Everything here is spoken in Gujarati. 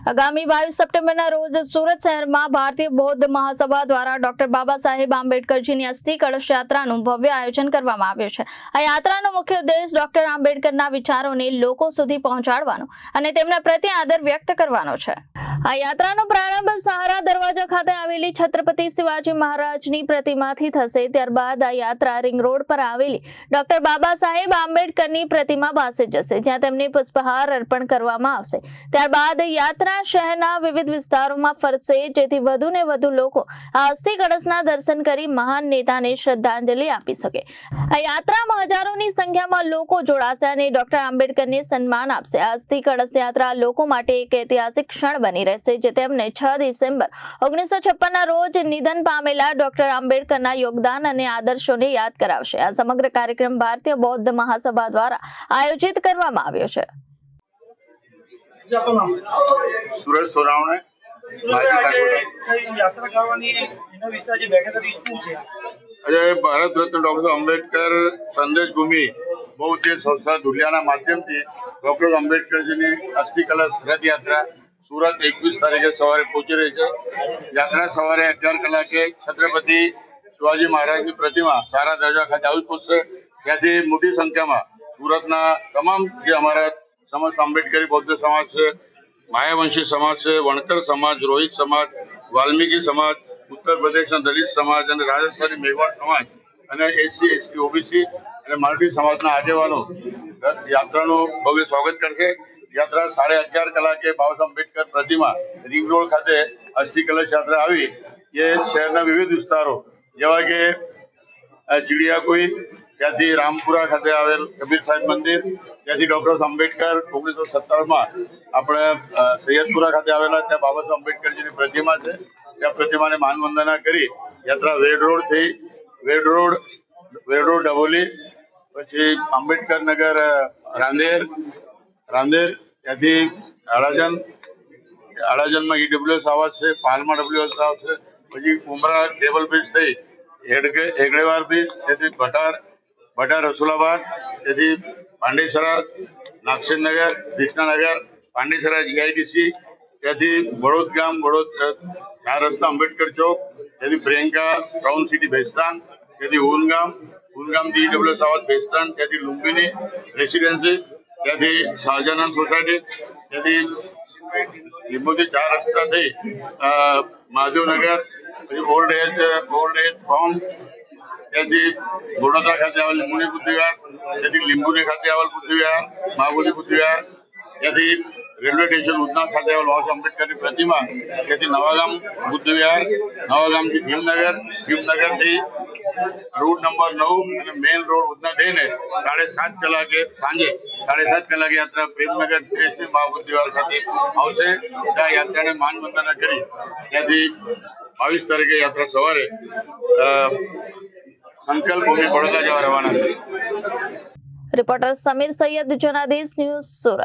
આગામી 22 સપ્ટેમ્બરના રોજ સુરત શહેરમાં ભારતીય બૌદ્ધ મહાસભા દ્વારા ડોક્ટર બાબા સાહેબ આંબેડકરજીની અસ્થિ કળશ યાત્રાનું ભવ્ય આયોજન કરવામાં આવ્યું છે। આ યાત્રાનો મુખ્ય ઉદ્દેશ ડોક્ટર આંબેડકરના વિચારોને લોકો સુધી પહોંચાડવાનો અને તેમના પ્રત્યે આદર વ્યક્ત કરવાનો છે। આ યાત્રાનો પ્રારંભ સહારા દરવાજા ખાતે આવેલી છત્રપતિ શિવાજી મહારાજની પ્રતિમાથી થશે। ત્યારબાદ આ યાત્રા રિંગ રોડ પર આવેલી ડોક્ટર બાબા સાહેબ આંબેડકરની પ્રતિમા પાસે જશે, જ્યાં તેમને પુષ્પહાર અર્પણ કરવામાં આવશે। ત્યારબાદ યાત્રા શહેરના વિવિધ વિસ્તારોમાં ફરશે, જેથી વધુને વધુ લોકો આ અસ્થિ કળશના દર્શન કરી મહાન નેતાને શ્રદ્ધાંજલિ આપી શકે। આ યાત્રામાં હજારોની સંખ્યામાં લોકો જોડાશે અને ડોક્ટર આંબેડકરને સન્માન આપશે। આ અસ્થિ કળશ યાત્રા લોકો માટે એક ઐતિહાસિક ક્ષણ બની રહેશે, જે તેમને 6 ડિસેમ્બર 1956ના રોજ નિધન પામેલા ડોક્ટર આંબેડકરના યોગદાન અને આદર્શોને યાદ કરાવશે। આ સમગ્ર કાર્યક્રમ ભારતીય બૌદ્ધ મહાસભા દ્વારા આયોજિત કરવામાં આવ્યો છે। સુરત સોરાવણે આજે ભારત રત્ન ડોક્ટર આંબેડકર સંદેશ ભૂમિ બહુજન સંસ્થા ધુલિયાના માધ્યમથી ડોક્ટર આંબેડકરજીની અસ્થિ કલશ રથયાત્રા સુરત 21 તારીખે સવારે પહોંચી રહી છે। યાત્રા સવારે 11 કલાકે છત્રપતિ શિવાજી મહારાજની પ્રતિમા સહારા દરવાજા ખાતે આવી પહોંચશે। ત્યાંથી મોટી સંખ્યામાં સુરતના તમામ જે અમારા સમસ્ત આંબેડકરી બૌદ્ધ સમાજ છે, માયાવંશી સમાજ છે, વણકર સમાજ, રોહિત સમાજ, વાલ્મીકી સમાજ, ઉત્તર પ્રદેશના દલિત સમાજ અને રાજસ્થાની મેવાડ સમાજ અને એસસી, એસટી, ઓબીસી અને મરાઠી સમાજના આગેવાનો યાત્રાનું ભવ્ય સ્વાગત કરશે। યાત્રા 11:30 કલાકે બાબા આંબેડકર પ્રતિમા રિંગ રોડ ખાતે અસ્થિ કલશ યાત્રા આવી એ શહેરના વિવિધ વિસ્તારો જેવા કે ચીડિયાકોઈ, ત્યાંથી રામપુરા ખાતે આવેલ કબીર સાહેબ મંદિર, ત્યાંથી ડોક્ટર આંબેડકર 1957માં આપણે સૈયદપુરા ખાતે આવેલા ત્યાં બાબા સાહેબ આંબેડકરજીની પ્રતિમા છે, ત્યાં પ્રતિમાને માનવંદના કરી યાત્રા વેડ રોડ થઈ, વેડ રોડ ડભોલી, પછી આંબેડકર નગર રાંદેર, ત્યાંથી અડાજનમાં ઈડબ્લ્યુએસ આવાસ છે, પાલમાં ડબ્લ્યુએસ આવાસ છે, પછી ઉમરા કેબલ બ્રિજ થઈ હેગડેવાર બ્રિજ, ત્યાંથી ભટાર રસુલાબાદ, ત્યાંથી પાંડેસરા, નાગસેનનગર, કૃષ્ણનગર, પાંડેસરા જીઆઈડીસી, ત્યાંથી બળોદ ગામ, 4 રસ્તા આંબેડકર ચોક, ત્યાંથી પ્રિયંકા ટાઉન સિટી ભેસ્તાન, ત્યાંથી ઉનગામથી ઈડબ્લ્યુએસ આવાસ ભેસ્તાન, ત્યાંથી લુંબિની રેસિડેન્સી, ત્યાંથી શાહજહાન સોસાયટી, ત્યાંથી લીંબુથી 4 રસ્તા થઈ મહાદેવનગર, પછી ઓલ્ડ એજ ફોર્મ, ત્યાંથી વડોદરા ખાતે આવેલ લીંબુની બુદ્ધ વિહાર, ત્યાંથી લીંબુની ખાતે આવેલ બુદ્ધ વિહાર, મહાબોધિ બુદ્ધ વિહાર, ત્યાંથી રેલવે સ્ટેશન ઉધના ખાતે આવેલ બાબા આંબેડકરની પ્રતિમા, ત્યાંથી નવાગામ બુદ્ધ વિહાર, નવાગામથી ભીમનગરથી રૂટ નંબર 9 અને મેઇન રોડ ઉધના થઈને 7:30 કલાકે સાંજે 7:30 કલાકે યાત્રા પ્રેમનગર સ્ટેશન મહાબોધિ વિહાર ખાતે આવશે। ત્યાં યાત્રાને માનવંદના કરી ત્યાંથી 22 તારીખે યાત્રા સવારે સંકલ્પ ભૂમિ બડોદરા જવા રવાના છે। Reporter Samir Saiyed, Janadesh news, Surat.